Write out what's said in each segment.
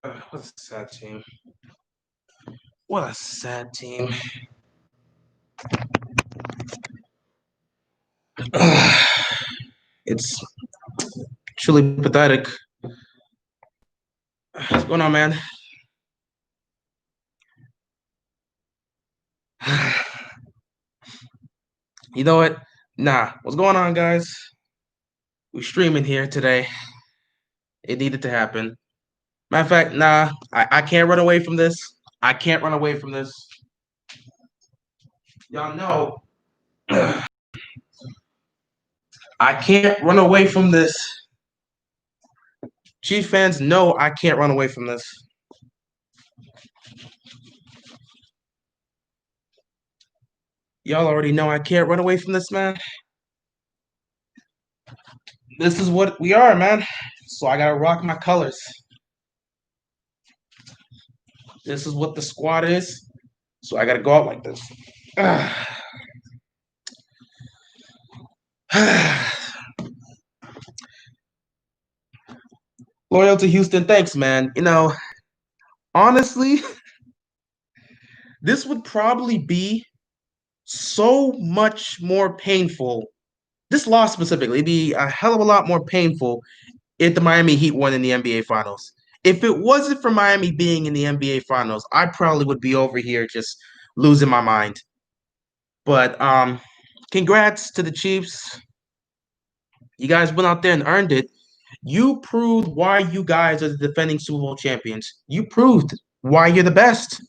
What a sad team. What a sad team. It's truly pathetic. What's going on, man? You know what? Nah, what's going on, guys? We're streaming here today. It needed to happen. Matter of fact, nah, I can't run away from this. I can't run away from this. Y'all know I can't run away from this. Chief fans know I can't run away from this. Y'all already know I can't run away from this, man. This is what we are, man. So I gotta rock my colors. This is what the squad is. So I gotta go out like this. Loyal to Houston, thanks, man. Honestly, this would probably be so much more painful. This loss specifically, it'd be a hell of a lot more painful if the Miami Heat won in the NBA Finals. If it wasn't for Miami being in the NBA Finals, I probably would be over here just losing my mind. But congrats to the Chiefs. You guys went out there and earned it. You proved why you guys are the defending Super Bowl champions. You proved why you're the best.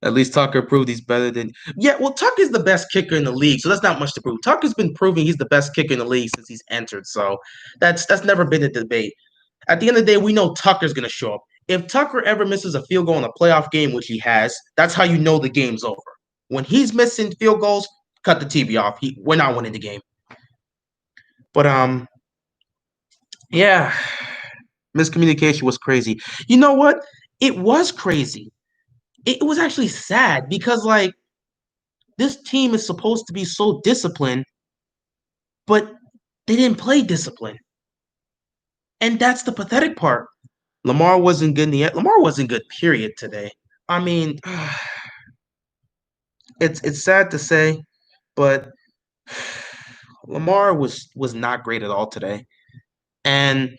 At least Tucker proved he's better than. Yeah, well, Tucker's the best kicker in the league, so that's not much to prove. Tucker's been proving he's the best kicker in the league since he's entered, so that's never been a debate. At the end of the day, we know Tucker's gonna show up. If Tucker ever misses a field goal in a playoff game, which he has, that's how you know the game's over. When he's missing field goals, cut the TV off. We're not winning the game. But yeah, miscommunication was crazy. You know what? It was crazy. It was actually sad because this team is supposed to be so disciplined, but they didn't play discipline. And that's the pathetic part. Lamar wasn't good in the end. Lamar wasn't good, period, today. I mean, it's sad to say, but Lamar was not great at all today. And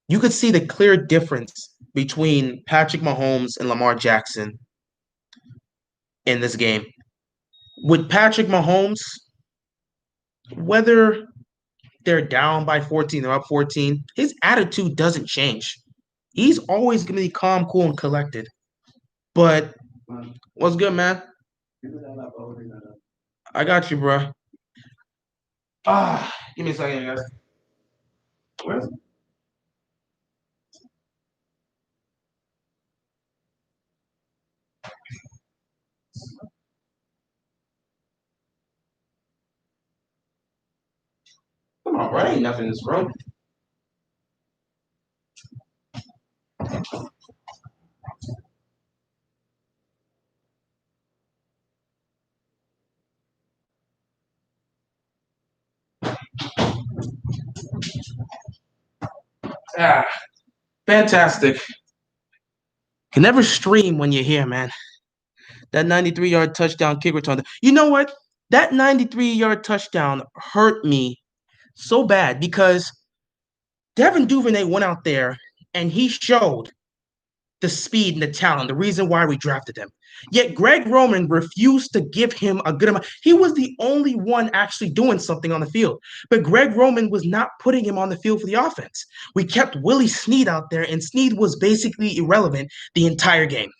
you could see the clear difference between Patrick Mahomes and Lamar Jackson in this game. With Patrick Mahomes, whether they're down by 14 or up 14, his attitude doesn't change. He's always going to be calm, cool, and collected. But what's good, man? I got you, bro. Give me a second, guys. Where's Come on, bro. Ain't nothing in this room. Ah, fantastic. Can never stream when you're here, man. That 93-yard touchdown kick return. You know what? That 93-yard touchdown hurt me so bad because Devin Duvernay went out there and he showed the speed and the talent, the reason why we drafted him. Yet Greg Roman refused to give him a good amount. He was the only one actually doing something on the field, but Greg Roman was not putting him on the field for the offense. We kept Willie Snead out there, and Snead was basically irrelevant the entire game.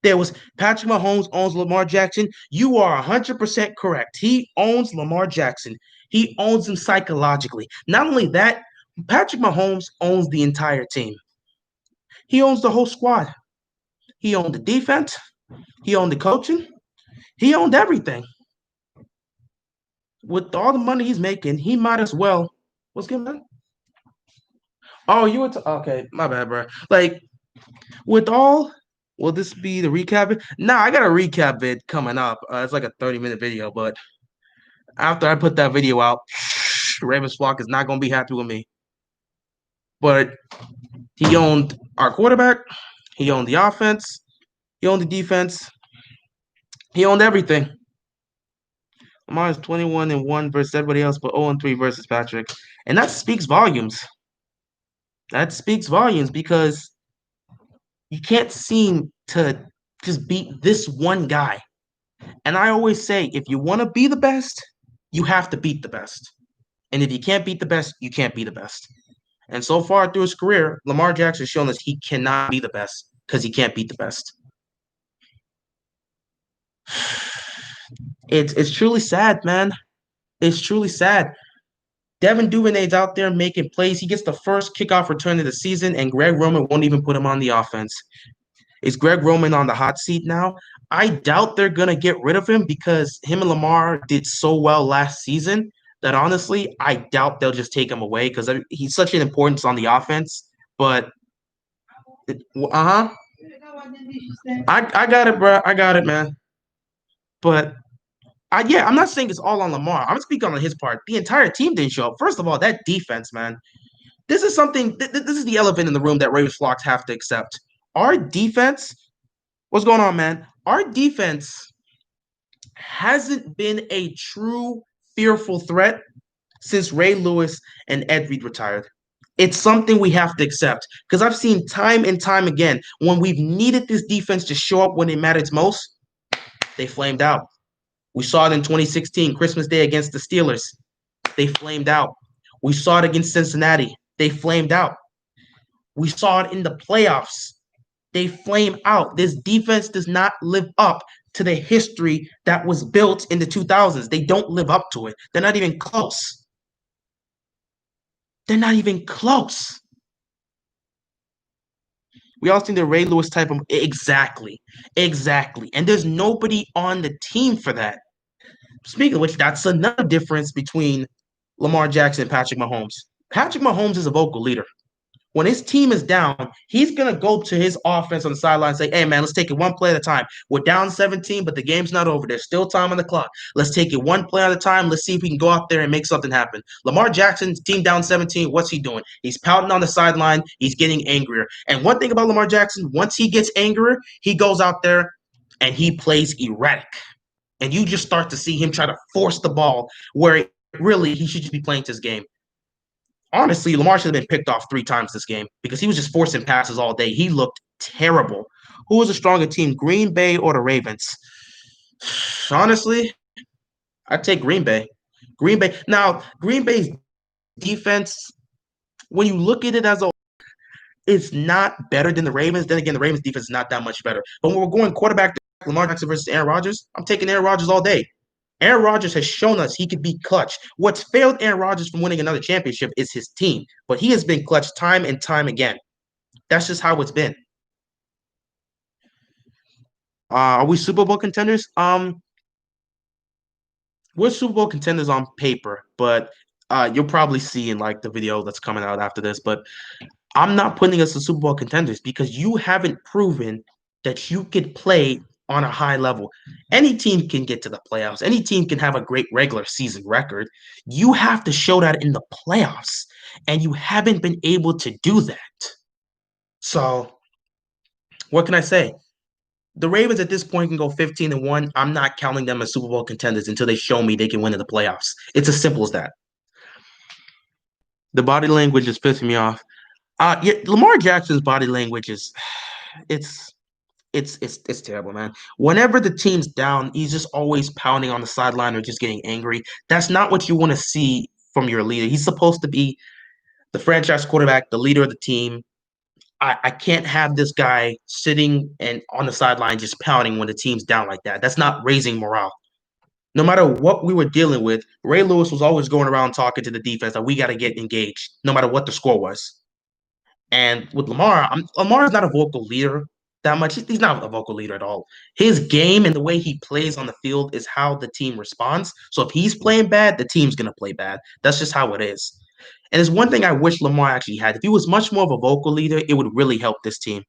There was Patrick Mahomes owns Lamar Jackson. You are 100% correct. He owns Lamar Jackson. He owns him psychologically. Not only that, Patrick Mahomes owns the entire team. He owns the whole squad. He owned the defense. He owned the coaching. He owned everything. With all the money he's making, he might as well. What's good, man? Oh, you were okay. My bad, bro. With all, will this be the recap? Nah, I got a recap vid coming up. It's like a 30-minute video, but after I put that video out, Ravens flock is not gonna be happy with me. but he owned our quarterback, he owned the offense, he owned the defense, he owned everything. Lamar is 21-1 versus everybody else, but 0-3 versus Patrick. And that speaks volumes. That speaks volumes because you can't seem to just beat this one guy. And I always say, if you want to be the best, you have to beat the best. And if you can't beat the best, you can't be the best. And so far through his career, Lamar Jackson has shown us he cannot be the best because he can't beat the best. It's truly sad, man. It's truly sad. Devin Duvernay's out there making plays. He gets the first kickoff return of the season, and Greg Roman won't even put him on the offense. Is Greg Roman on the hot seat now? I doubt they're gonna get rid of him because him and Lamar did so well last season that honestly, I doubt they'll just take him away because he's such an importance on the offense. But I got it, bro. I got it, man. But yeah, I'm not saying it's all on Lamar. I'm speaking on his part. The entire team didn't show up. First of all, that defense, man. This is something. This is the elephant in the room that Ravens flocks have to accept. Our defense. What's going on, man? Our defense hasn't been a true fearful threat since Ray Lewis and Ed Reed retired. It's something we have to accept because I've seen time and time again when we've needed this defense to show up when it matters most, they flamed out. We saw it in 2016, Christmas Day against the Steelers. They flamed out. We saw it against Cincinnati. They flamed out. We saw it in the playoffs. They flame out. This defense does not live up to the history that was built in the 2000s. They don't live up to it. They're not even close. They're not even close. We all seen the Ray Lewis type of exactly. And there's nobody on the team for that. Speaking of which, that's another difference between Lamar Jackson and Patrick Mahomes. Patrick Mahomes is a vocal leader. When his team is down, he's going to go to his offense on the sideline and say, hey, man, let's take it one play at a time. We're down 17, but the game's not over. There's still time on the clock. Let's take it one play at a time. Let's see if we can go out there and make something happen. Lamar Jackson's team down 17, what's he doing? He's pouting on the sideline. He's getting angrier. And one thing about Lamar Jackson, once he gets angrier, he goes out there and he plays erratic. And you just start to see him try to force the ball where really he should just be playing his game. Honestly, Lamar should have been picked off 3 times this game because he was just forcing passes all day. He looked terrible. Who was a stronger team, Green Bay or the Ravens? Honestly, I'd take Green Bay. Green Bay. Now, Green Bay's defense, when you look at it as a it's not better than the Ravens. Then again, the Ravens defense is not that much better. But when we're going quarterback Lamar Jackson versus Aaron Rodgers, I'm taking Aaron Rodgers all day. Aaron Rodgers has shown us he could be clutch. What's failed Aaron Rodgers from winning another championship is his team, but he has been clutch time and time again. That's just how it's been. Are we Super Bowl contenders? We're Super Bowl contenders on paper, but you'll probably see in like the video that's coming out after this. But I'm not putting us as Super Bowl contenders because you haven't proven that you could play on a high level. Any team can get to the playoffs. Any team can have a great regular season record. You have to show that in the playoffs, and you haven't been able to do that. So, what can I say? The Ravens at this point can go 15-1. I'm not counting them as Super Bowl contenders until they show me they can win in the playoffs. It's as simple as that. The body language is pissing me off. Yeah, Lamar Jackson's body language is it's it's terrible, man. Whenever the team's down, he's just always pounding on the sideline or just getting angry. That's not what you want to see from your leader. He's supposed to be the franchise quarterback, the leader of the team. I can't have this guy sitting and on the sideline just pounding when the team's down like that. That's not raising morale. No matter what we were dealing with, Ray Lewis was always going around talking to the defense that we got to get engaged, no matter what the score was. And with Lamar, Lamar's not a vocal leader that much. He's not a vocal leader at all. His game and the way he plays on the field is how the team responds. So if he's playing bad, the team's going to play bad. That's just how it is. And there's one thing I wish Lamar actually had. If he was much more of a vocal leader, it would really help this team.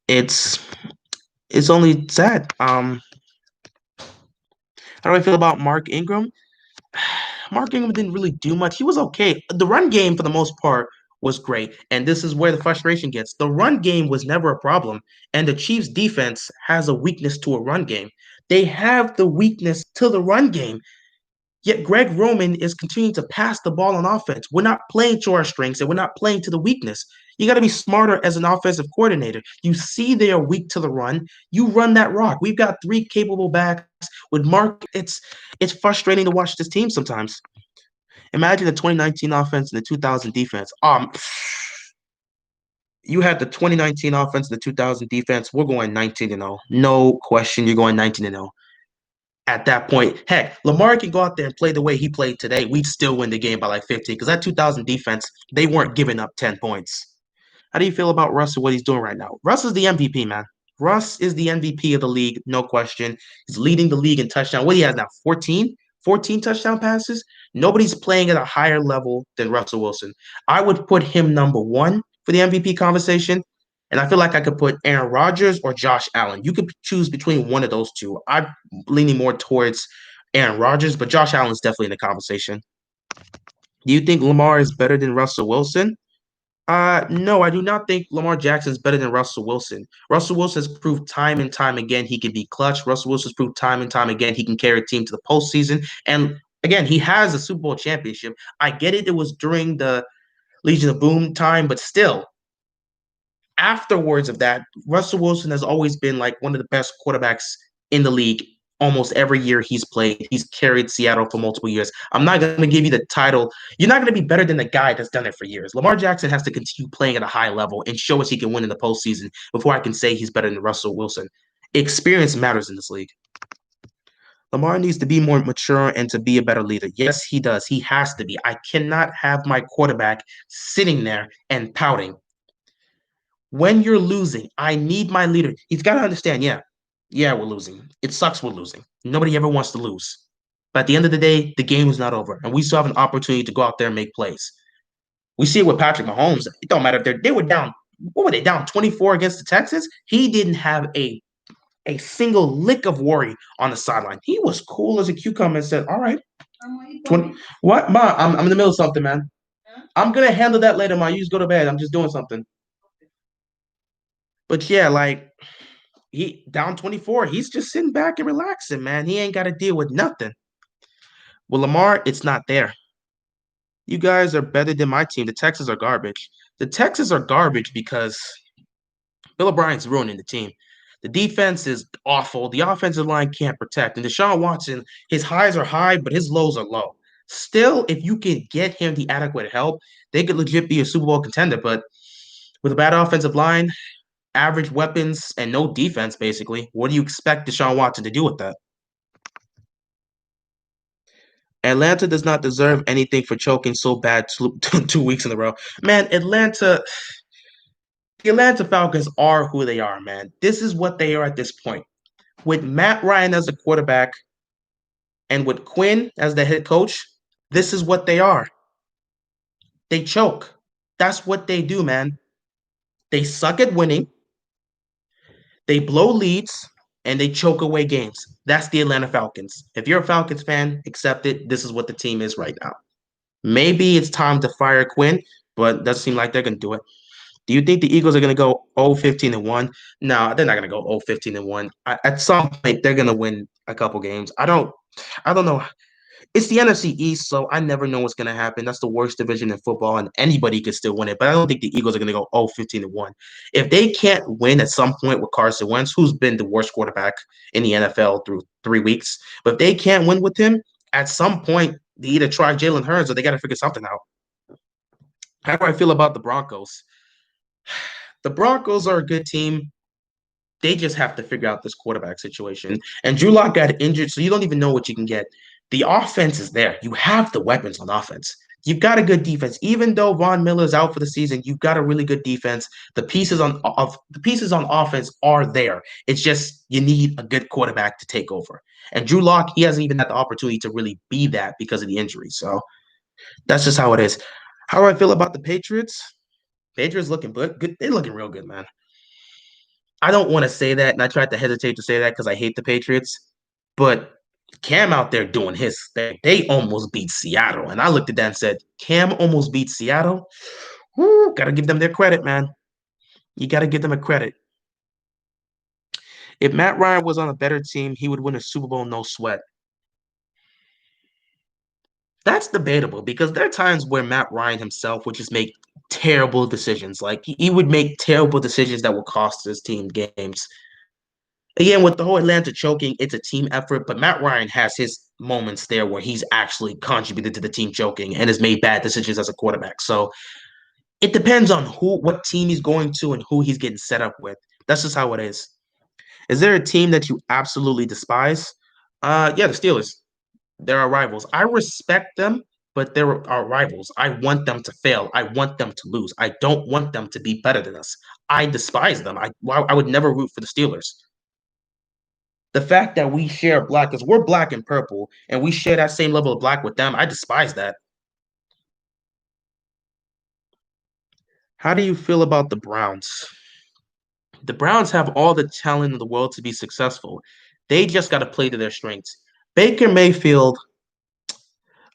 It's it's only sad. How do I feel about Mark Ingram? Mark Ingram didn't really do much. He was okay. The run game, for the most part, was great. And this is where the frustration gets. The run game was never a problem. And the Chiefs' defense has a weakness to a run game. They have the weakness to the run game. Yet Greg Roman is continuing to pass the ball on offense. We're not playing to our strengths and we're not playing to the weakness. You got to be smarter as an offensive coordinator. You see they are weak to the run. You run that rock. We've got three capable backs with Mark. It's frustrating to watch this team sometimes. Imagine the 2019 offense and the 2000 defense. You had the 2019 offense and the 2000 defense. We're going 19 and 0. No question, you're going 19 and 0. At that point, heck, Lamar can go out there and play the way he played today. We'd still win the game by like 15 because that 2000 defense, they weren't giving up 10 points. How do you feel about Russ and what he's doing right now? Russ is the MVP, man. Russ is the MVP of the league, no question. He's leading the league in touchdown. What he has now, 14? 14 touchdown passes? Nobody's playing at a higher level than Russell Wilson. I would put him number one for the MVP conversation. And I feel like I could put Aaron Rodgers or Josh Allen. You could choose between one of those two. I'm leaning more towards Aaron Rodgers, but Josh Allen is definitely in the conversation. Do you think Lamar is better than Russell Wilson? No, I do not think Lamar Jackson is better than Russell Wilson. Russell Wilson has proved time and time again he can be clutch. Russell Wilson's proved time and time again he can carry a team to the postseason. And again, he has a Super Bowl championship. I get it. It was during the Legion of Boom time, but still, afterwards of that, Russell Wilson has always been like one of the best quarterbacks in the league. Almost every year he's played, he's carried Seattle for multiple years. I'm not going to give you the title. You're not going to be better than the guy that's done it for years. Lamar Jackson has to continue playing at a high level and show us he can win in the postseason before I can say he's better than Russell Wilson. Experience matters in this league. Lamar needs to be more mature and to be a better leader. Yes, he does. He has to be. I cannot have my quarterback sitting there and pouting. When you're losing, I need my leader. He's got to understand, yeah, we're losing. It sucks we're losing. Nobody ever wants to lose. But at the end of the day, the game is not over. And we still have an opportunity to go out there and make plays. We see it with Patrick Mahomes. It don't matter if they were down. What were they down 24 against the Texans? He didn't have a single lick of worry on the sideline. He was cool as a cucumber and said, all right. 20, what? Ma, I'm in the middle of something, man. I'm gonna handle that later, ma. You just go to bed. I'm just doing something. But yeah, like he down 24. He's just sitting back and relaxing, man. He ain't got to deal with nothing. Well, Lamar, it's not there. You guys are better than my team. The Texans are garbage. The Texans are garbage because Bill O'Brien's ruining the team. The defense is awful. The offensive line can't protect. And Deshaun Watson, his highs are high, but his lows are low. Still, if you can get him the adequate help, they could legit be a Super Bowl contender. But with a bad offensive line, average weapons, and no defense, basically, what do you expect Deshaun Watson to do with that? Atlanta does not deserve anything for choking so bad 2 weeks in a row. Man, the Atlanta Falcons are who they are, man. This is what they are at this point. With Matt Ryan as a quarterback and with Quinn as the head coach, this is what they are. They choke. That's what they do, man. They suck at winning, they blow leads, and they choke away games. That's the Atlanta Falcons. If you're a Falcons fan, accept it. This is what the team is right now. Maybe it's time to fire Quinn, but it doesn't seem like they're going to do it. Do you think the Eagles are going to go 0-15 and 1? No, they're not going to go 0-15 and 1. At some point they're going to win a couple games. I don't know. It's the NFC East, so I never know what's going to happen. That's the worst division in football, and anybody could still win it. But I don't think the Eagles are going to go 0-15 and 1. If they can't win at some point with Carson Wentz, who's been the worst quarterback in the NFL through 3 weeks, but if they can't win with him, at some point they either try Jalen Hurts or they got to figure something out. How do I feel about the Broncos? The Broncos are a good team. They just have to figure out this quarterback situation. And Drew Lock got injured, so you don't even know what you can get. The offense is there. You have the weapons on offense. You've got a good defense. Even though Von Miller is out for the season, you've got a really good defense. The pieces on offense are there. It's just you need a good quarterback to take over. And Drew Lock, he hasn't even had the opportunity to really be that because of the injury. So that's just how it is. How do I feel about the Patriots? Patriots looking good. They're looking real good, man. I don't want to say that, and I tried to hesitate to say that because I hate the Patriots. But Cam out there doing his thing. They almost beat Seattle. And I looked at that and said, Cam almost beat Seattle? Woo, gotta give them their credit, man. You gotta give them a credit. If Matt Ryan was on a better team, he would win a Super Bowl no sweat. That's debatable because there are times where Matt Ryan himself would just make terrible decisions. Like he would make terrible decisions that would cost his team games. Again, with the whole Atlanta choking, it's a team effort, but Matt Ryan has his moments there where he's actually contributed to the team choking and has made bad decisions as a quarterback. So it depends on what team he's going to and who he's getting set up with. That's just how it is. Is there a team that you absolutely despise? Yeah, the Steelers. They're our rivals. I respect them, but they're our rivals. I want them to fail. I want them to lose. I don't want them to be better than us. I despise them. I would never root for the Steelers. The fact that we share black, because we're black and purple, and we share that same level of black with them, I despise that. How do you feel about the Browns? The Browns have all the talent in the world to be successful. They just got to play to their strengths. Baker Mayfield,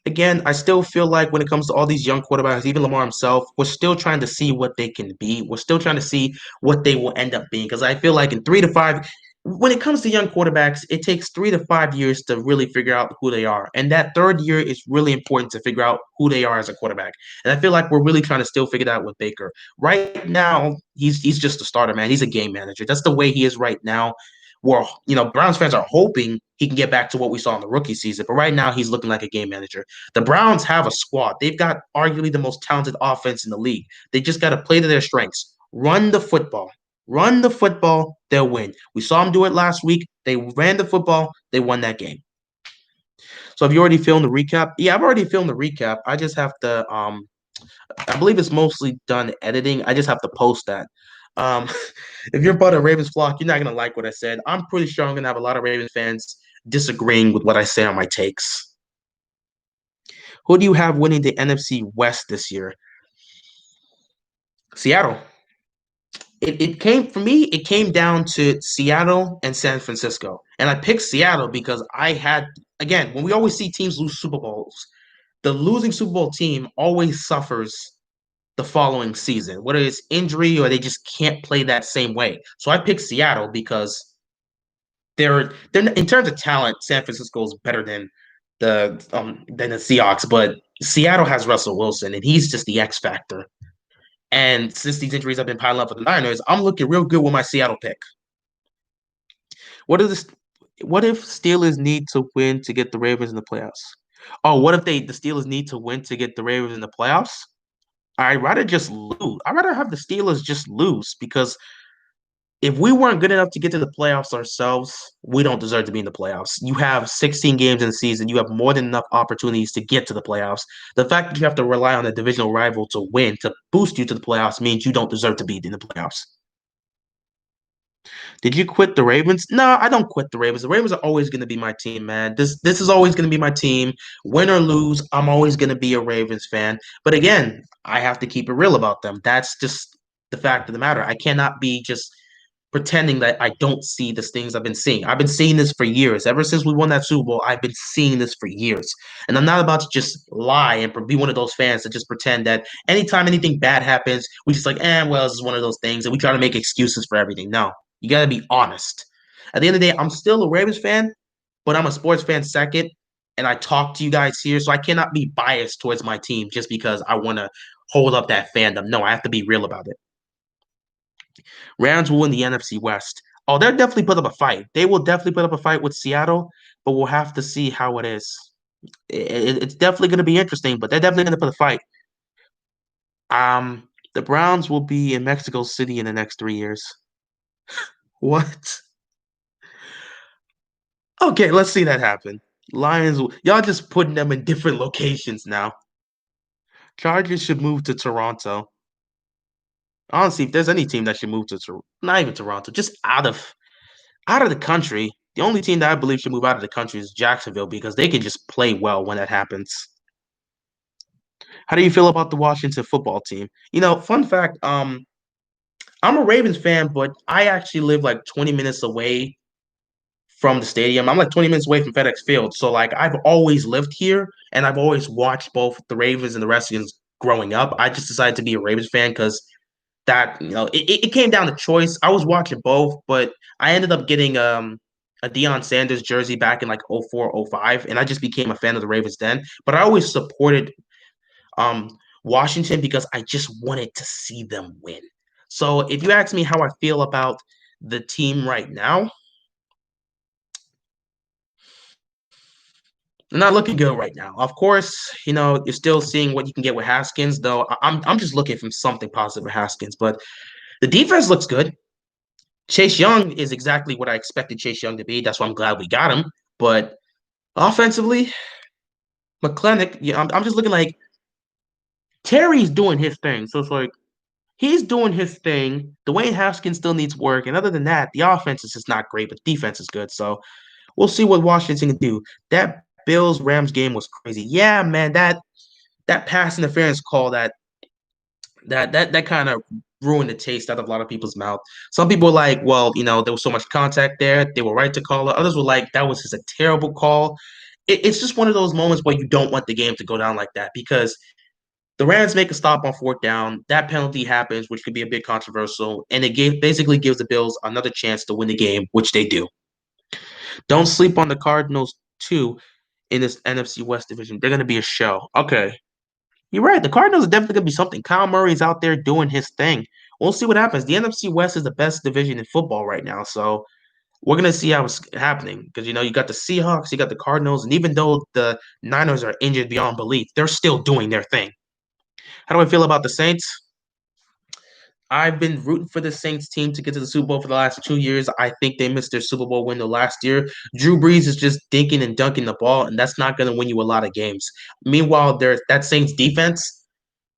again, I still feel like when it comes to all these young quarterbacks, even Lamar himself, we're still trying to see what they can be. We're still trying to see what they will end up being. Because I feel like in 3 to 5, when it comes to young quarterbacks, it takes 3 to 5 years to really figure out who they are. And that third year is really important to figure out who they are as a quarterback. And I feel like we're really trying to still figure that out with Baker. Right now, he's just a starter, man. He's a game manager. That's the way he is right now. Where Browns fans are hoping he can get back to what we saw in the rookie season, but right now he's looking like a game manager. The Browns have a squad. They've got arguably the most talented offense in the league. They just got to play to their strengths. Run the football. Run the football, they'll win. We saw them do it last week. They ran the football, they won that game. So have you already filmed the recap? Yeah, I've already filmed the recap. I just have to I believe it's mostly done editing. I just have to post that. Um if you're part of Ravens flock, you're not gonna like what I said. I'm pretty sure I'm gonna have a lot of Ravens fans disagreeing with what I say on my takes. Who do you have winning the NFC West this year? Seattle. It came for me, it came down to Seattle and San Francisco. And I picked Seattle because I had, again, when we always see teams lose Super Bowls, the losing Super Bowl team always suffers the following season, whether it's injury or they just can't play that same way. So I picked Seattle because they're in terms of talent, San Francisco is better than the Seahawks, but Seattle has Russell Wilson and he's just the X factor. And since these injuries have been piling up for the Niners, I'm looking real good with my Seattle pick. What is this? What if Steelers need to win to get the Ravens in the playoffs? Oh, what if the Steelers need to win to get the Ravens in the playoffs? I'd rather just lose. I'd rather have the Steelers just lose because if we weren't good enough to get to the playoffs ourselves, we don't deserve to be in the playoffs. You have 16 games in the season. You have more than enough opportunities to get to the playoffs. The fact that you have to rely on a divisional rival to win, to boost you to the playoffs, means you don't deserve to be in the playoffs. Did you quit the Ravens? No, I don't quit the Ravens. The Ravens are always going to be my team, man. This is always going to be my team. Win or lose, I'm always going to be a Ravens fan. But again, I have to keep it real about them. That's just the fact of the matter. I cannot be just pretending that I don't see the things I've been seeing. I've been seeing this for years. Ever since we won that Super Bowl, I've been seeing this for years. And I'm not about to just lie and be one of those fans that just pretend that anytime anything bad happens, we just like, well, this is one of those things. And we try to make excuses for everything. No, you got to be honest. At the end of the day, I'm still a Ravens fan, but I'm a sports fan second. And I talk to you guys here, so I cannot be biased towards my team just because I want to hold up that fandom. No, I have to be real about it. Rams will win the NFC West. Oh, they'll definitely put up a fight. They will definitely put up a fight with Seattle, but we'll have to see how it is. It's definitely going to be interesting, but they're definitely going to put a fight. The Browns will be in Mexico City in the next 3 years. What? Okay, let's see that happen. Lions, y'all just putting them in different locations now. Chargers should move to Toronto. Honestly, if there's any team that should move to not even Toronto, just out of the country, the only team that I believe should move out of the country is Jacksonville because they can just play well when that happens. How do you feel about the Washington football team? Fun fact, I'm a Ravens fan, but I actually live like 20 minutes away from the stadium. I'm like 20 minutes away from FedEx Field. So like I've always lived here and I've always watched both the Ravens and the Redskins growing up. I just decided to be a Ravens fan because that, it came down to choice. I was watching both, but I ended up getting a Deion Sanders jersey back in like 04, 05, and I just became a fan of the Ravens then. But I always supported um Washington because I just wanted to see them win. So if you ask me how I feel about the team right now, they're not looking good right now. Of course, you're still seeing what you can get with Haskins, though. I'm just looking for something positive with Haskins, but the defense looks good. Chase Young is exactly what I expected Chase Young to be. That's why I'm glad we got him. But offensively, McClinic, yeah, I'm just looking like Terry's doing his thing. So it's like he's doing his thing. Dwayne Haskins still needs work. And other than that, the offense is just not great, but defense is good. So we'll see what Washington can do. That Bills Rams game was crazy. Yeah, man, that pass interference call that kind of ruined the taste out of a lot of people's mouth. Some people were like, well, there was so much contact there. They were right to call it. Others were like, that was just a terrible call. It's just one of those moments where you don't want the game to go down like that because the Rams make a stop on fourth down. That penalty happens, which could be a bit controversial, and basically gives the Bills another chance to win the game, which they do. Don't sleep on the Cardinals too in this NFC West division. They're going to be a show. Okay, you're right. The Cardinals are definitely going to be something. Kyle Murray's out there doing his thing. We'll see what happens. The NFC West is the best division in football right now, so we're gonna see how it's happening because you got the Seahawks, you got the Cardinals, and even though the Niners are injured beyond belief, they're still doing their thing. How do I feel about the Saints? I've been rooting for the Saints team to get to the Super Bowl for the last 2 years. I think they missed their Super Bowl window last year. Drew Brees is just dinking and dunking the ball, and that's not going to win you a lot of games. Meanwhile, there's that Saints defense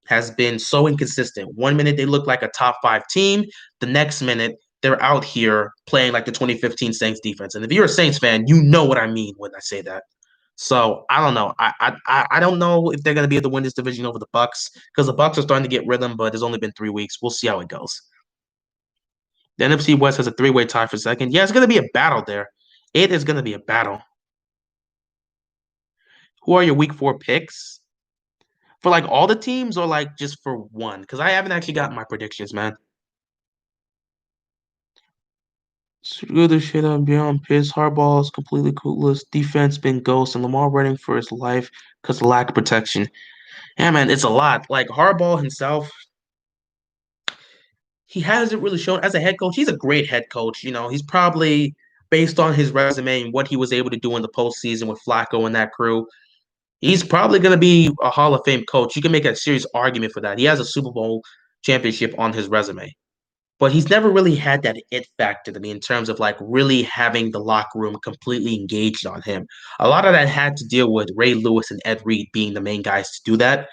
has been so inconsistent. One minute they look like a top five team, the next minute they're out here playing like the 2015 Saints defense. And if you're a Saints fan, you know what I mean when I say that. So I don't know. I don't know if they're going to be able to win this division over the Bucks because the Bucks are starting to get rhythm, but it's only been 3 weeks. We'll see how it goes. The NFC West has a three-way tie for second. Yeah, it's going to be a battle there. It is going to be a battle. Who are your Week 4 picks for like all the teams or like just for one? Because I haven't actually got my predictions, man. Screw the shit up beyond piss. Harbaugh is completely clueless. Defense been ghost and Lamar running for his life because of lack of protection. Yeah, man, it's a lot. Like Harbaugh himself, he hasn't really shown as a head coach. He's a great head coach. He's probably based on his resume and what he was able to do in the postseason with Flacco and that crew. He's probably going to be a Hall of Fame coach. You can make a serious argument for that. He has a Super Bowl championship on his resume, but he's never really had that it factor to me in terms of like really having the locker room completely engaged on him. A lot of that had to deal with Ray Lewis and Ed Reed being the main guys to do that.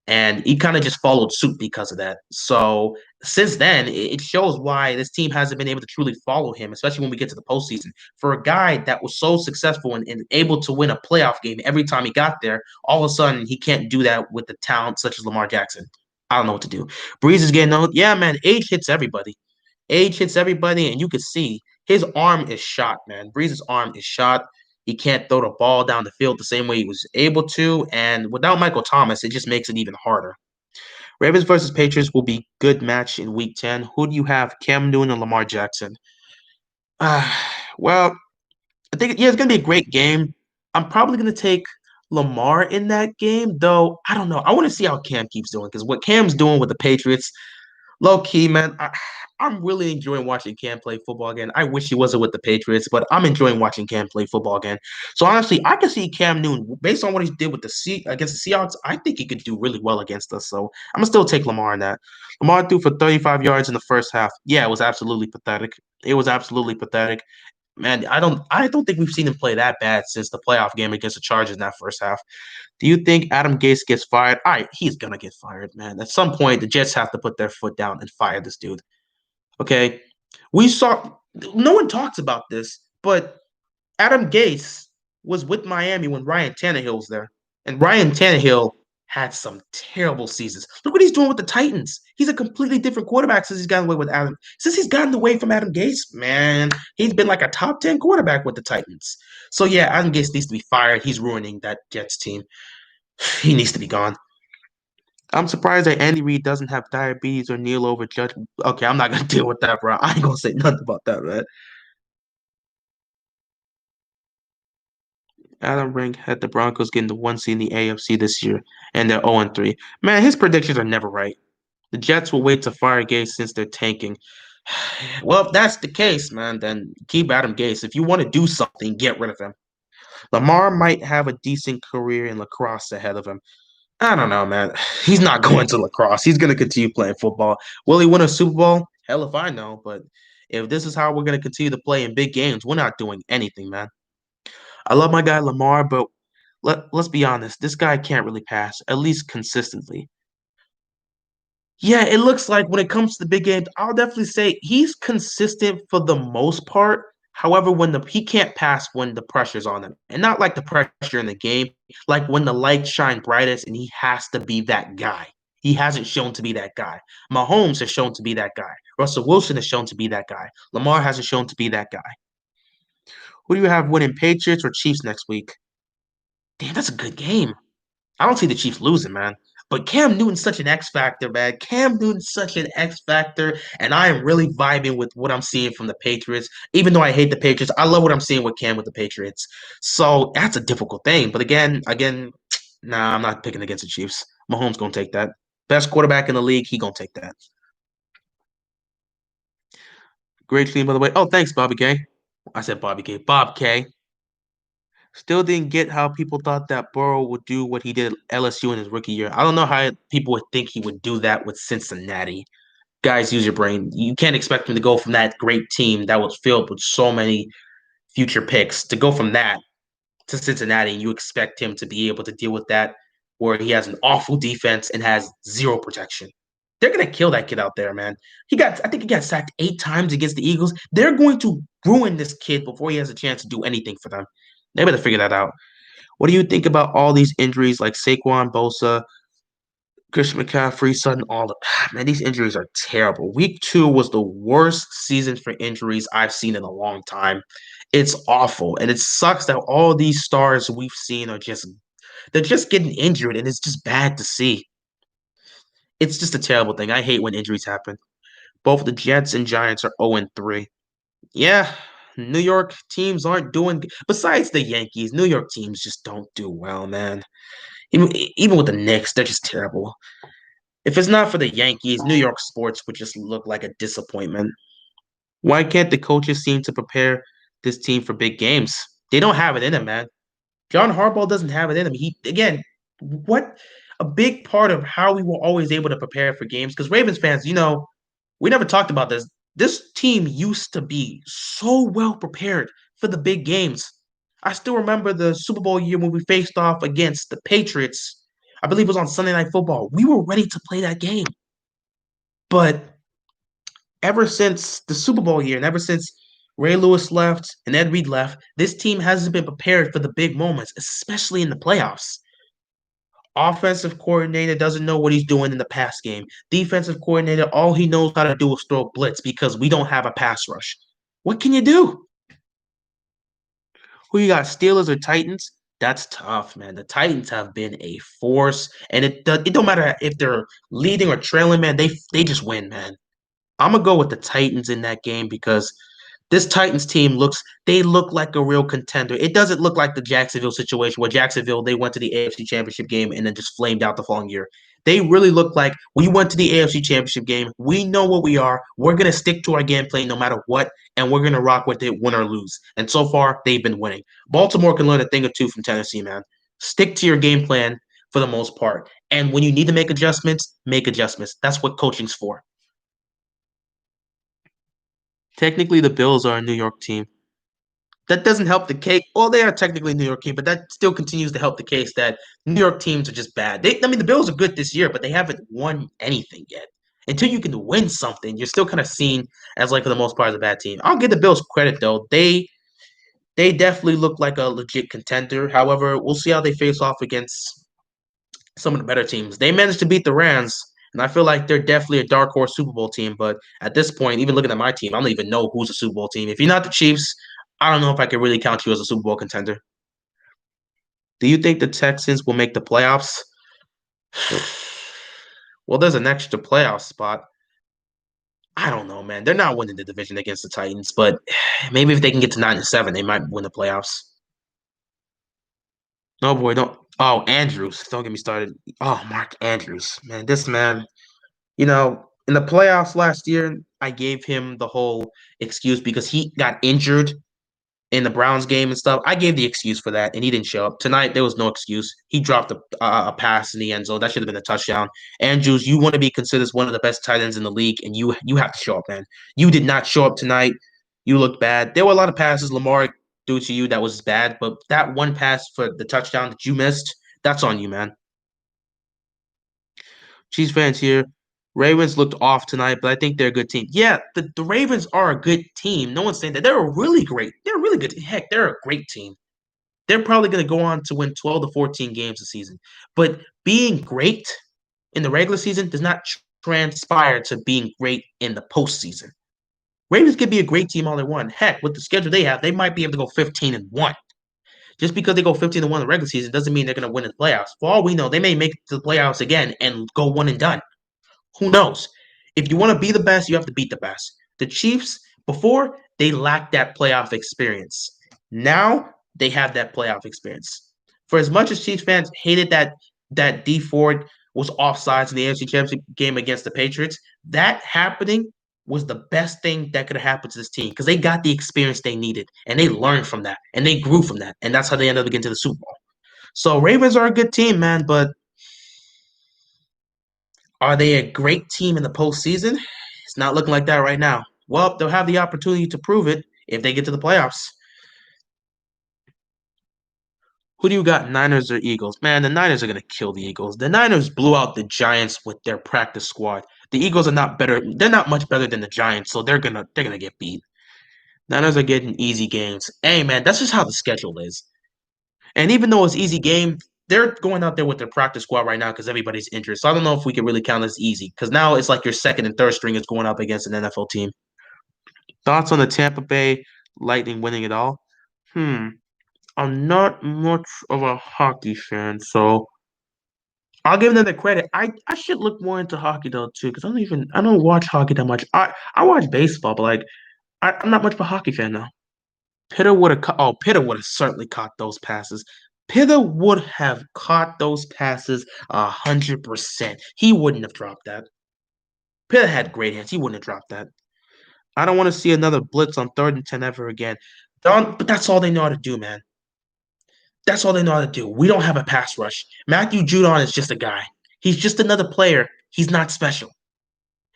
And he kind of just followed suit because of that. So since then, it shows why this team hasn't been able to truly follow him, especially when we get to the postseason. For a guy that was so successful and able to win a playoff game every time he got there, all of a sudden he can't do that with the talent such as Lamar Jackson. I don't know what to do. Breeze is getting old. Yeah, man, age hits everybody. Age hits everybody, and you can see his arm is shot, man. Breeze's arm is shot. He can't throw the ball down the field the same way he was able to. And without Michael Thomas, it just makes it even harder. Ravens versus Patriots will be good match in week 10. Who do you have, Cam Newton or Lamar Jackson? Uh, well, I think, yeah, it's going to be a great game. I'm probably going to take Lamar in that game, though. I don't know. I want to see how Cam keeps doing because what Cam's doing with the Patriots, low key, man, I'm really enjoying watching Cam play football again. I wish he wasn't with the Patriots, but I'm enjoying watching Cam play football again. So honestly, I can see Cam Newton based on what he did with against the Seahawks. I think he could do really well against us. So I'm gonna still take Lamar in that. Lamar threw for 35 yards in the first half. Yeah, it was absolutely pathetic. It was absolutely pathetic. Man, I don't think we've seen him play that bad since the playoff game against the Chargers in that first half. Do you think Adam Gase gets fired? All right, he's gonna get fired, man. At some point, the Jets have to put their foot down and fire this dude. Okay, we saw. No one talks about this, but Adam Gase was with Miami when Ryan Tannehill was there, and Ryan Tannehill had some terrible seasons. Look what he's doing with the Titans. He's a completely different quarterback since he's gotten away from Adam Gase, man. He's been like a top 10 quarterback with the Titans. So yeah, Adam Gase needs to be fired. He's ruining that Jets team. He needs to be gone. I'm surprised that Andy Reid doesn't have diabetes or kneel over judge. Okay, I'm not gonna deal with that, bro. I ain't gonna say nothing about that, man. Adam Rank had the Broncos getting the 1 seed in the AFC this year, and they're 0-3. Man, his predictions are never right. The Jets will wait to fire Gase since they're tanking. Well, if that's the case, man, then keep Adam Gase. If you want to do something, get rid of him. Lamar might have a decent career in lacrosse ahead of him. I don't know, man. He's not going to lacrosse. He's going to continue playing football. Will he win a Super Bowl? Hell if I know. But if this is how we're going to continue to play in big games, we're not doing anything, man. I love my guy Lamar, but let's be honest. This guy can't really pass, at least consistently. Yeah, it looks like when it comes to the big games, I'll definitely say he's consistent for the most part. However, when the he can't pass when the pressure's on him, and not like the pressure in the game, like when the lights shine brightest, and he has to be that guy. He hasn't shown to be that guy. Mahomes has shown to be that guy. Russell Wilson has shown to be that guy. Lamar hasn't shown to be that guy. Who do you have winning, Patriots or Chiefs next week? Damn, that's a good game. I don't see the Chiefs losing, man. But Cam Newton's such an X factor, man. Cam Newton's such an X factor, and I am really vibing with what I'm seeing from the Patriots. Even though I hate the Patriots, I love what I'm seeing with Cam with the Patriots. So that's a difficult thing. But again, nah, I'm not picking against the Chiefs. Mahomes gonna take that. Best quarterback in the league, he gonna take that. Great team, by the way. Oh, thanks, Bobby K. I said Bobby K. Bob K. Still didn't get how people thought that Burrow would do what he did at LSU in his rookie year. I don't know how people would think he would do that with Cincinnati. Guys, use your brain. You can't expect him to go from that great team that was filled with so many future picks to go from that to Cincinnati. And you expect him to be able to deal with that where he has an awful defense and has zero protection. They're gonna kill that kid out there, man. I think he got sacked 8 times against the Eagles. They're going to ruin this kid before he has a chance to do anything for them. They better figure that out. What do you think about all these injuries like Saquon, Bosa, Christian McCaffrey, Sutton, all the man, these injuries are terrible. Week 2 was the worst season for injuries I've seen in a long time. It's awful. And it sucks that all these stars we've seen are just they're just getting injured and it's just bad to see. It's just a terrible thing. I hate when injuries happen. Both the Jets and Giants are 0-3. Yeah, New York teams aren't doing besides the Yankees, New York teams just don't do well, man. Even with the Knicks, they're just terrible. If it's not for the Yankees, New York sports would just look like a disappointment. Why can't the coaches seem to prepare this team for big games? They don't have it in them, man. John Harbaugh doesn't have it in him. He again, what a big part of how we were always able to prepare for games because Ravens fans, we never talked about this. This team used to be so well prepared for the big games. I still remember the Super Bowl year when we faced off against the Patriots. I believe it was on Sunday Night Football. We were ready to play that game. But ever since the Super Bowl year and ever since Ray Lewis left and Ed Reed left, this team hasn't been prepared for the big moments, especially in the playoffs. Offensive coordinator doesn't know what he's doing in the pass game. Defensive coordinator, all he knows how to do is throw blitz because we don't have a pass rush. What can you do? Who you got, Steelers or Titans? That's tough, man. The Titans have been a force, and it don't matter if they're leading or trailing, man. They just win, man. I'm gonna go with the Titans in that game because this Titans team they look like a real contender. It doesn't look like the Jacksonville situation where Jacksonville they went to the AFC Championship game and then just flamed out the following year. They really look like we went to the AFC Championship game. We know what we are. We're gonna stick to our game plan no matter what, and we're gonna rock with it, win or lose. And so far, they've been winning. Baltimore can learn a thing or two from Tennessee, man. Stick to your game plan for the most part. And when you need to make adjustments, make adjustments. That's what coaching's for. Technically, the Bills are a New York team. That doesn't help the case. Well, they are technically a New York team, but that still continues to help the case that New York teams are just bad. I mean, the Bills are good this year, but they haven't won anything yet. Until you can win something, you're still kind of seen as like for the most part as a bad team. I'll give the Bills credit though. They definitely look like a legit contender. However, we'll see how they face off against some of the better teams. They managed to beat the Rams, and I feel like they're definitely a dark horse Super Bowl team. But at this point, even looking at my team, I don't even know who's a Super Bowl team. If you're not the Chiefs, I don't know if I can really count you as a Super Bowl contender. Do you think the Texans will make the playoffs? Well, there's an extra playoff spot. I don't know, man. They're not winning the division against the Titans, but maybe if they can get to 9-7, they might win the playoffs. Oh boy, don't. Oh, Andrews, don't get me started. Oh, Mark Andrews, man, this man. In the playoffs last year, I gave him the whole excuse because he got injured in the Browns game and stuff. I gave the excuse for that, and he didn't show up. Tonight, there was no excuse. He dropped a pass in the end zone. That should have been a touchdown. Andrews, you want to be considered one of the best tight ends in the league, and you have to show up, man. You did not show up tonight. You looked bad. There were a lot of passes Lamar threw to you that was bad, but that one pass for the touchdown that you missed, that's on you, man. Chiefs fans here. Ravens looked off tonight, but I think they're a good team. Yeah, the Ravens are a good team. No one's saying that. They're a really good. Heck, they're a great team. They're probably going to go on to win 12 to 14 games this season. But being great in the regular season does not transpire to being great in the postseason. Ravens could be a great team all they want. Heck, with the schedule they have, they might be able to go 15-1. Just because they go 15-1 in the regular season doesn't mean they're going to win in the playoffs. For all we know, they may make the playoffs again and go one and done. Who knows? If you want to be the best, you have to beat the best. The Chiefs, before, they lacked that playoff experience. Now they have that playoff experience. For as much as Chiefs fans hated that D Ford was offsides in the AFC Championship game against the Patriots, that happening was the best thing that could have happened to this team because they got the experience they needed and they learned from that and they grew from that. And that's how they ended up getting to the Super Bowl. So Ravens are a good team, man, but are they a great team in the postseason? It's not looking like that right now. Well, they'll have the opportunity to prove it if they get to the playoffs. Who do you got, Niners or Eagles? Man, the Niners are going to kill the Eagles. The Niners blew out the Giants with their practice squad. The Eagles are not better. They're not much better than the Giants, so they're gonna get beat. Niners are getting easy games. Hey, man, that's just how the schedule is. And even though it's easy game, they're going out there with their practice squad right now because everybody's injured. So I don't know if we can really count as easy because now it's like your second and third string is going up against an NFL team. Thoughts on the Tampa Bay Lightning winning it all? Hmm. I'm not much of a hockey fan, so I'll give them the credit. I should look more into hockey though too, because I don't watch hockey that much. I watch baseball, but like I'm not much of a hockey fan now. Pitter would have certainly caught those passes. Pitter would have caught those passes 100%. He wouldn't have dropped that. Pitter had great hands. He wouldn't have dropped that. I don't want to see another blitz on 3rd and 10 ever again. But that's all they know how to do, man. That's all they know how to do. We don't have a pass rush. Matthew Judon is just a guy. He's just another player. He's not special.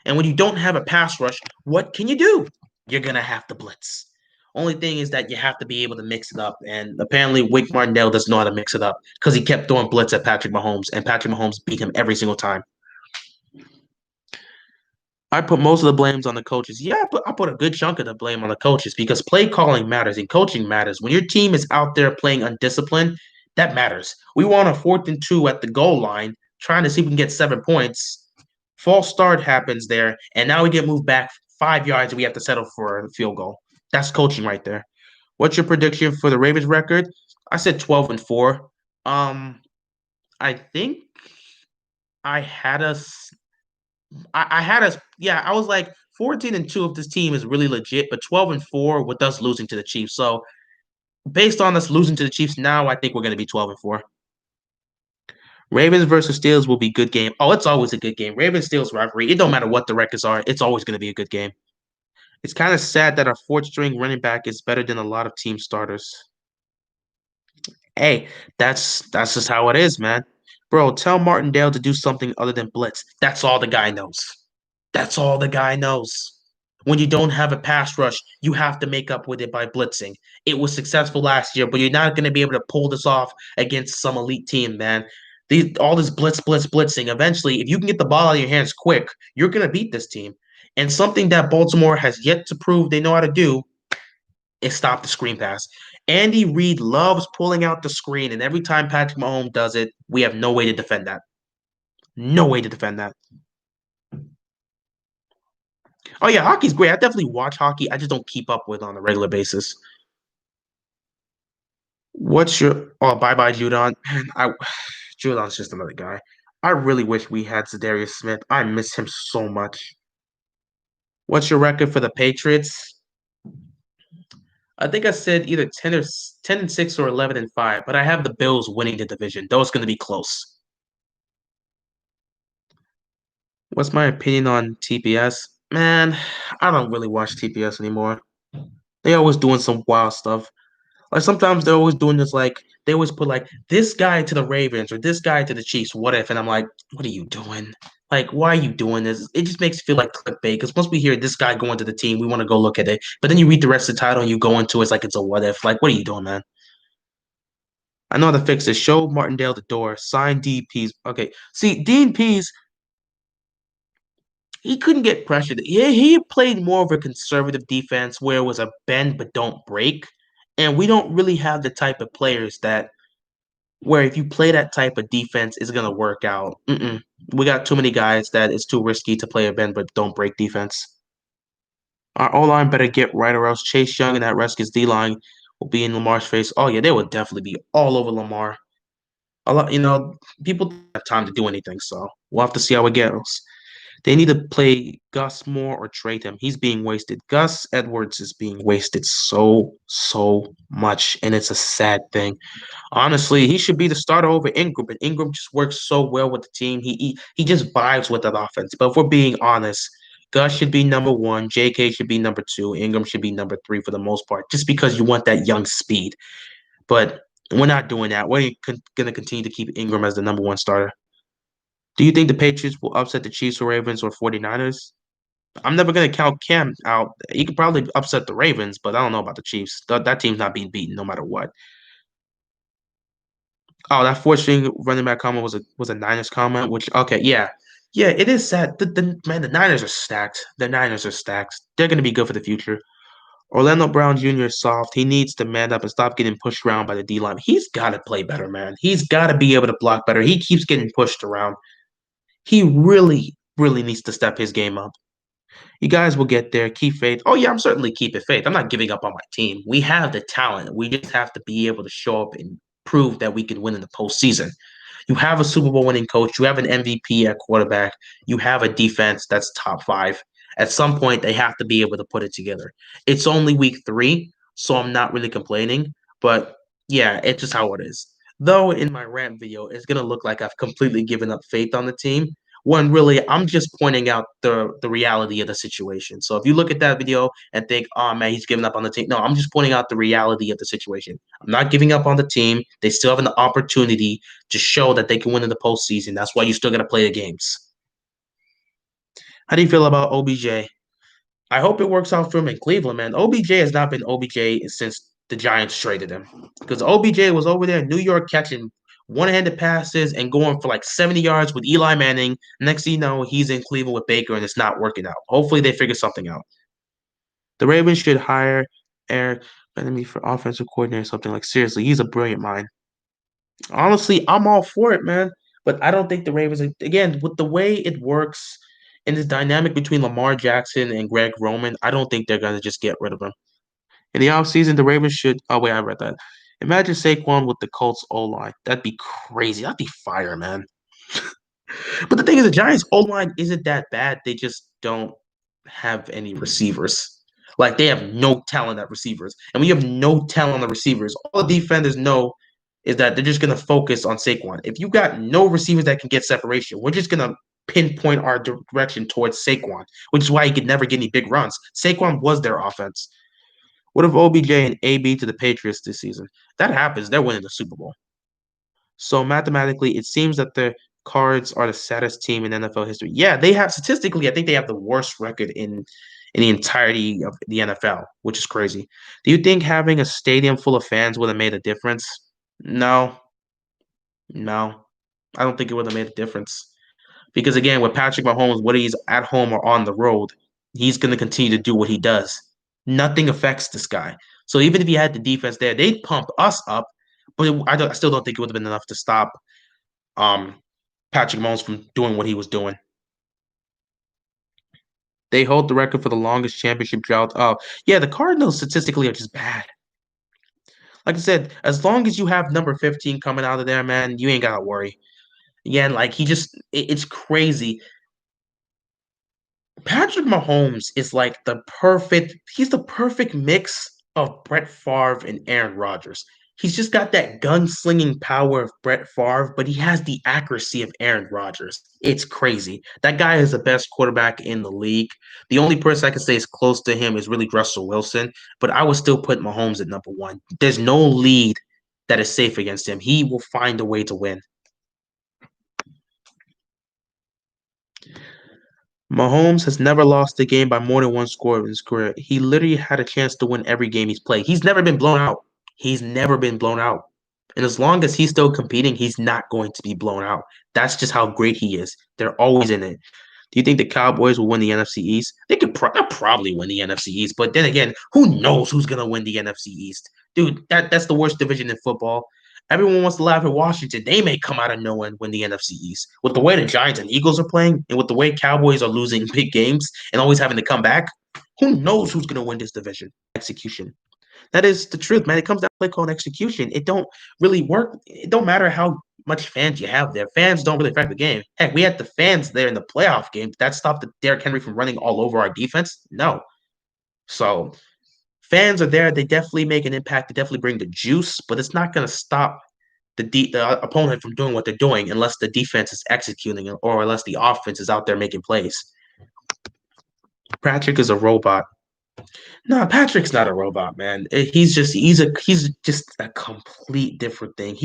And when you don't have a pass rush, what can you do? You're going to have to blitz. Only thing is that you have to be able to mix it up. And apparently, Wake Martindale doesn't know how to mix it up because he kept throwing blitz at Patrick Mahomes, and Patrick Mahomes beat him every single time. I put most of the blames on the coaches. Yeah, I put a good chunk of the blame on the coaches because play calling matters and coaching matters. When your team is out there playing undisciplined, that matters. We were on a 4th and 2 at the goal line, trying to see if we can get 7 points. False start happens there, and now we get moved back 5 yards and we have to settle for a field goal. That's coaching right there. What's your prediction for the Ravens record? I said 12-4. I think I had us I had us, yeah, I was like 14-2 if this team is really legit, but 12-4 with us losing to the Chiefs. So based on us losing to the Chiefs now, I think we're going to be 12-4. Ravens versus Steelers will be good game. Oh, it's always a good game. Ravens Steelers rivalry. It don't matter what the records are. It's always going to be a good game. It's kind of sad that our fourth string running back is better than a lot of team starters. Hey, that's just how it is, man. Bro, tell Martindale to do something other than blitz. That's all the guy knows. That's all the guy knows. When you don't have a pass rush, you have to make up with it by blitzing. It was successful last year, but you're not going to be able to pull this off against some elite team, man. All this blitzing. Eventually, if you can get the ball out of your hands quick, you're going to beat this team. And something that Baltimore has yet to prove they know how to do is stop the screen pass. Andy Reid loves pulling out the screen, and every time Patrick Mahomes does it, we have no way to defend that. No way to defend that. Oh yeah, hockey's great. I definitely watch hockey. I just don't keep up with it on a regular basis. What's your bye bye Judon? Man, I Judon's just another guy. I really wish we had Zadarius Smith. I miss him so much. What's your record for the Patriots? I think I said either 10-6 or 11-5, but I have the Bills winning the division. Though it's going to be close. What's my opinion on TPS? Man, I don't really watch TPS anymore. They always doing some wild stuff. Like sometimes they're always doing this like they always put like this guy to the Ravens or this guy to the Chiefs. What if? And I'm like, what are you doing? Like, why are you doing this? It just makes it feel like clickbait. Because once we hear this guy going to the team, we want to go look at it. But then you read the rest of the title and you go into it, it's like it's a what if. Like, what are you doing, man? I know how to fix this. Show Martindale the door. Sign DPs. Okay. See, Dean Pease, he couldn't get pressured. He played more of a conservative defense where it was a bend but don't break. And we don't really have the type of players that where if you play that type of defense, it's gonna work out. We got too many guys that it's too risky to play a bend but don't break defense. Our O line better get right, or else Chase Young and that Redskins D line will be in Lamar's face. Oh yeah, they will definitely be all over Lamar. A lot, people don't have time to do anything, so we'll have to see how it goes. They need to play Gus more or trade him. He's being wasted. Gus Edwards is being wasted so much, and it's a sad thing. Honestly, he should be the starter over Ingram, but Ingram just works so well with the team. He just vibes with that offense. But if we're being honest, Gus should be number one, JK should be number two, Ingram should be number three for the most part, just because you want that young speed. But we're not doing that. We're going to continue to keep Ingram as the number one starter. Do you think the Patriots will upset the Chiefs or Ravens or 49ers? I'm never going to count Cam out. He could probably upset the Ravens, but I don't know about the Chiefs. That team's not being beaten no matter what. Oh, that fourth string running back comment was a Niners comment, which okay, yeah. Yeah, it is sad. The Niners are stacked. The Niners are stacked. They're gonna be good for the future. Orlando Brown Jr. is soft. He needs to man up and stop getting pushed around by the D line. He's gotta play better, man. He's gotta be able to block better. He keeps getting pushed around. He really needs to step his game up. You guys will get there. Keep faith. Oh yeah, I'm certainly keeping faith. I'm not giving up on my team. We have the talent. We just have to be able to show up and prove that we can win in the postseason. You have a Super Bowl winning coach. You have an MVP at quarterback. You have a defense that's top five. At some point, they have to be able to put it together. It's only week three, so I'm not really complaining. But yeah, it's just how it is. Though in my rant video, it's gonna look like I've completely given up faith on the team. When really, I'm just pointing out the reality of the situation. So if you look at that video and think, "Oh man, he's giving up on the team," no, I'm just pointing out the reality of the situation. I'm not giving up on the team. They still have an opportunity to show that they can win in the postseason. That's why you still got to play the games. How do you feel about OBJ? I hope it works out for him in Cleveland, man. OBJ has not been OBJ since the Giants traded him because OBJ was over there in New York catching one-handed passes and going for like 70 yards with Eli Manning. Next thing you know, he's in Cleveland with Baker and it's not working out. Hopefully they figure something out. The Ravens should hire Eric Benemy for offensive coordinator or something. Like seriously, he's a brilliant mind. Honestly, I'm all for it, man. But I don't think the Ravens, again, with the way it works and this dynamic between Lamar Jackson and Greg Roman, I don't think they're going to just get rid of him. In the offseason, the Ravens should. Oh, wait, I read that. Imagine Saquon with the Colts O line. That'd be crazy. That'd be fire, man. But the thing is, the Giants O line isn't that bad. They just don't have any receivers. Like they have no talent at receivers. And when you have no talent on the receivers, all the defenders know is that they're just gonna focus on Saquon. If you got no receivers that can get separation, we're just gonna pinpoint our direction towards Saquon, which is why he could never get any big runs. Saquon was their offense. What if OBJ and AB to the Patriots this season? That happens. They're winning the Super Bowl. So mathematically, it seems that the Cards are the saddest team in NFL history. Yeah, they have statistically, I think they have the worst record in the entirety of the NFL, which is crazy. Do you think having a stadium full of fans would have made a difference? No, no. I don't think it would have made a difference. Because again, with Patrick Mahomes, whether he's at home or on the road, he's going to continue to do what he does. Nothing affects this guy. So even if he had the defense there, they'd pump us up, but I still don't think it would have been enough to stop um Patrick Mahomes from doing what he was doing. They hold the record for the longest championship drought. Oh, yeah, the Cardinals statistically are just bad. Like I said, as long as you have number 15 coming out of there, man, you ain't gotta worry. Again, like it's crazy. Patrick Mahomes is like he's the perfect mix of Brett Favre and Aaron Rodgers. He's just got that gunslinging power of Brett Favre, but he has the accuracy of Aaron Rodgers. It's crazy. That guy is the best quarterback in the league. The only person I can say is close to him is really Russell Wilson, but I would still put Mahomes at number one. There's no lead that is safe against him. He will find a way to win. Mahomes has never lost a game by more than one score in his career. He literally had a chance to win every game he's played. He's never been blown out. He's never been blown out. And as long as he's still competing, he's not going to be blown out. That's just how great he is. They're always in it. Do you think the Cowboys will win the NFC East? They'll probably win the NFC East, but then again, who knows who's gonna win the NFC East? Dude, that's the worst division in football. Everyone wants to laugh at Washington. They may come out of nowhere and win the NFC East. With the way the Giants and Eagles are playing, and with the way Cowboys are losing big games and always having to come back, who knows who's gonna win this division? Execution. That is the truth, man. It comes down to play call and execution. It don't really work. It don't matter how much fans you have there. Fans don't really affect the game. Heck, we had the fans there in the playoff game. That stopped the Derrick Henry from running all over our defense? No. So fans are there. They definitely make an impact. They definitely bring the juice, but it's not going to stop the opponent from doing what they're doing unless the defense is executing or unless the offense is out there making plays. Patrick is a robot. No, Patrick's not a robot, man. He's just a complete different thing.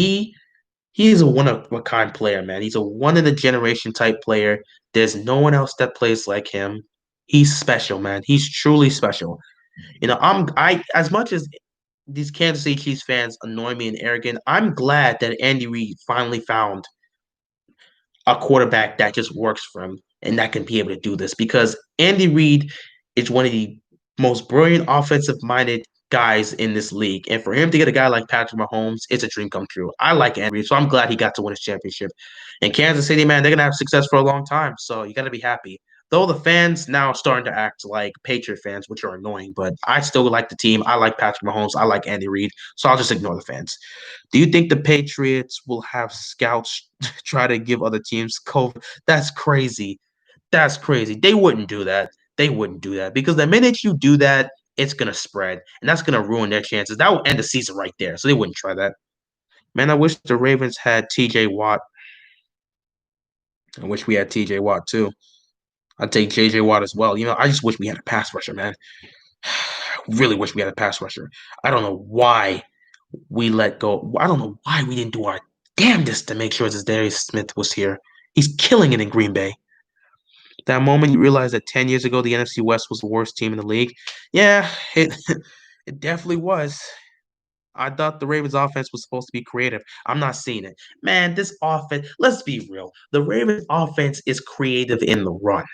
He's a one of a kind player, man. He's a one in a generation type player. There's no one else that plays like him. He's special, man. He's truly special. I as much as these Kansas City Chiefs fans annoy me and arrogant, I'm glad that Andy Reid finally found a quarterback that just works for him and that can be able to do this because Andy Reid is one of the most brilliant offensive minded guys in this league. And for him to get a guy like Patrick Mahomes, it's a dream come true. I like Andy Reid, so I'm glad he got to win his championship. And Kansas City, man, they're going to have success for a long time. So you got to be happy. Though the fans now starting to act like Patriot fans, which are annoying, but I still like the team. I like Patrick Mahomes. I like Andy Reid. So I'll just ignore the fans. Do you think the Patriots will have scouts try to give other teams COVID? That's crazy. That's crazy. They wouldn't do that. They wouldn't do that because the minute you do that, it's gonna spread, and that's gonna ruin their chances. That will end the season right there. So they wouldn't try that. Man, I wish the Ravens had T.J. Watt. I wish we had T.J. Watt too. I'd take J.J. Watt as well. I just wish we had a pass rusher, man. Really wish we had a pass rusher. I don't know why we let go. I don't know why we didn't do our damnedest to make sure that Darius Smith was here. He's killing it in Green Bay. That moment you realize that 10 years ago the NFC West was the worst team in the league. Yeah, it it definitely was. I thought the Ravens offense was supposed to be creative. I'm not seeing it. Man, this offense, let's be real. The Ravens offense is creative in the run.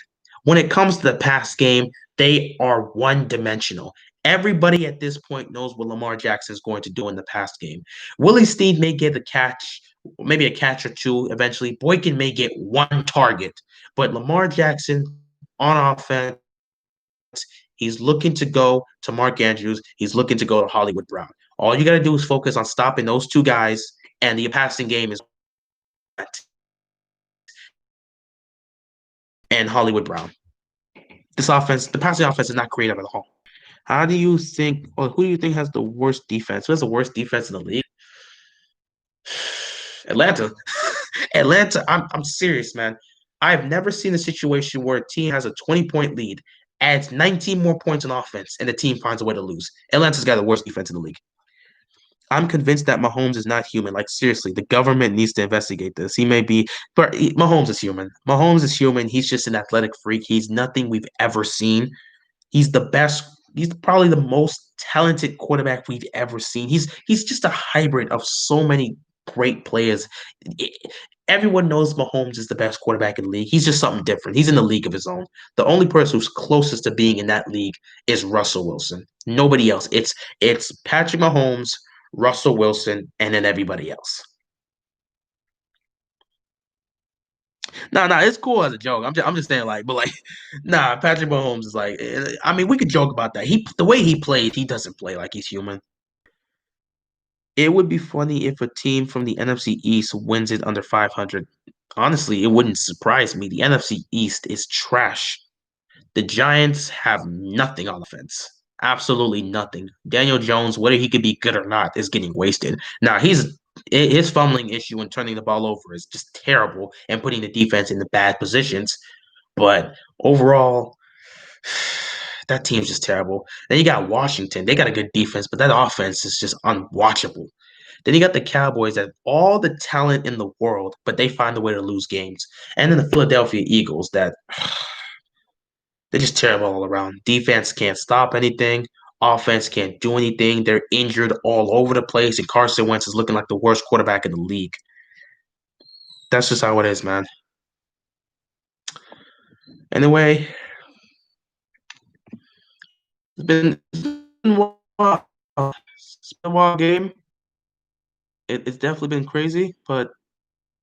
When it comes to the pass game, they are one-dimensional. Everybody at this point knows what Lamar Jackson is going to do in the pass game. Willie Snead may get a catch, maybe a catch or two eventually. Boykin may get one target, but Lamar Jackson on offense, he's looking to go to Mark Andrews. He's looking to go to Hollywood Brown. All you got to do is focus on stopping those two guys, and the passing game is and Hollywood Brown. This offense, the passing offense, is not creative at all. How do you think, or who do you think has the worst defense? Who has the worst defense in the league? Atlanta. Atlanta, I'm serious, man. I've never seen a situation where a team has a 20-point lead, adds 19 more points on offense, and the team finds a way to lose. Atlanta's got the worst defense in the league. I'm convinced that Mahomes is not human. Like seriously, the government needs to investigate this. He may be, but Mahomes is human. Mahomes is human. He's just an athletic freak. He's nothing we've ever seen. He's the best. He's probably the most talented quarterback we've ever seen. He's just a hybrid of so many great players. Everyone knows Mahomes is the best quarterback in the league. He's just something different. He's in a league of his own. The only person who's closest to being in that league is Russell Wilson. Nobody else. It's Patrick Mahomes, Russell Wilson, and then everybody else. No, it's cool as a joke. I'm just saying, like, but like, nah, Patrick Mahomes is like, I mean, we could joke about that. The way he played, he doesn't play like he's human. It would be funny if a team from the NFC East wins it under 500. Honestly, it wouldn't surprise me. The NFC East is trash. The Giants have nothing on offense. Absolutely nothing. Daniel Jones, whether he could be good or not, is getting wasted. Now his fumbling issue and turning the ball over is just terrible and putting the defense in the bad positions. But overall, that team's just terrible. Then you got Washington. They got a good defense, but that offense is just unwatchable. Then you got the Cowboys that have all the talent in the world, but they find a way to lose games. And then the Philadelphia Eagles that they're just terrible all around. Defense can't stop anything. Offense can't do anything. They're injured all over the place, and Carson Wentz is looking like the worst quarterback in the league. That's just how it is, man. Anyway, it's been a while. It's been a wild game. It's definitely been crazy, but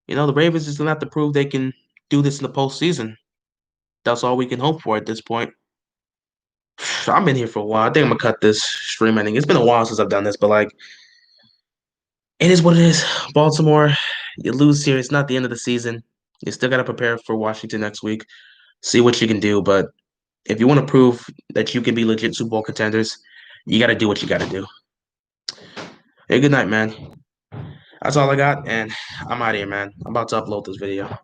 the Ravens just gonna have to prove they can do this in the postseason. That's all we can hope for at this point. I've been here for a while. I think I'm gonna cut this stream ending. It's been a while since I've done this, but like it is what it is. Baltimore, you lose here. It's not the end of the season. You still gotta prepare for Washington next week. See what you can do. But if you want to prove that you can be legit Super Bowl contenders, you gotta do what you gotta do. Hey, good night, man. That's all I got, and I'm out of here, man. I'm about to upload this video.